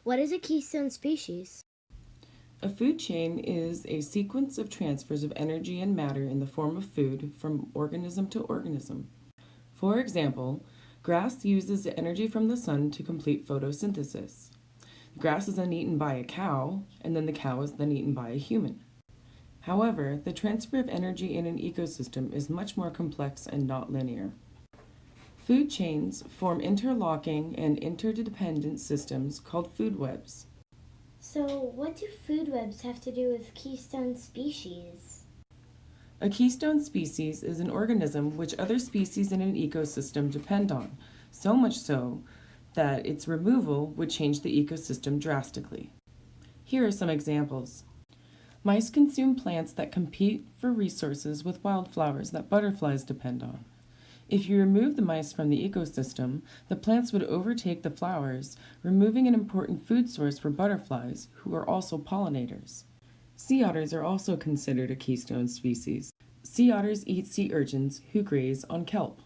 What is a keystone species? A food chain is a sequence of transfers of energy and matter in the form of food from organism to organism. For example, grass uses the energy from the sun to complete photosynthesis. The grass is then eaten by a cow, and then the cow is then eaten by a human. However, the transfer of energy in an ecosystem is much more complex and not linear. Food chains form interlocking and interdependent systems called food webs. So, what do food webs have to do with keystone species? A keystone species is an organism which other species in an ecosystem depend on, so much so that its removal would change the ecosystem drastically. Here are some examples. Mice consume plants that compete for resources with wildflowers that butterflies depend on. If you remove the mice from the ecosystem, the plants would overtake the flowers, removing an important food source for butterflies, who are also pollinators. Sea otters are also considered a keystone species. Sea otters eat sea urchins, who graze on kelp.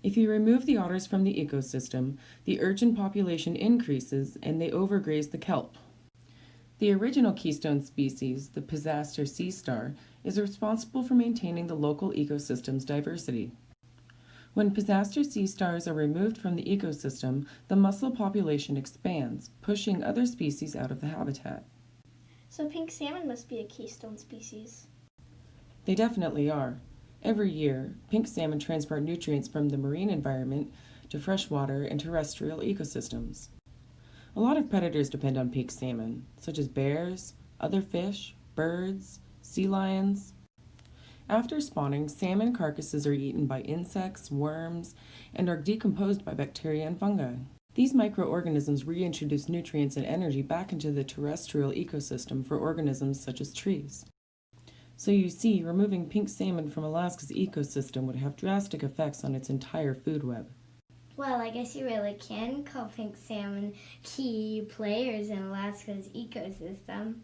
If you remove the otters from the ecosystem, the urchin population increases and they overgraze the kelp. The original keystone species, the Pisaster sea star, is responsible for maintaining the local ecosystem's diversity. When Pisaster sea stars are removed from the ecosystem, the mussel population expands, pushing other species out of the habitat. So pink salmon must be a keystone species. They definitely are. Every year, pink salmon transport nutrients from the marine environment to freshwater and terrestrial ecosystems. A lot of predators depend on pink salmon, such as bears, other fish, birds, sea lions. After spawning, salmon carcasses are eaten by insects, worms, and are decomposed by bacteria and fungi. These microorganisms reintroduce nutrients and energy back into the terrestrial ecosystem for organisms such as trees. So you see, removing pink salmon from Alaska's ecosystem would have drastic effects on its entire food web. Well, I guess you really can call pink salmon key players in Alaska's ecosystem.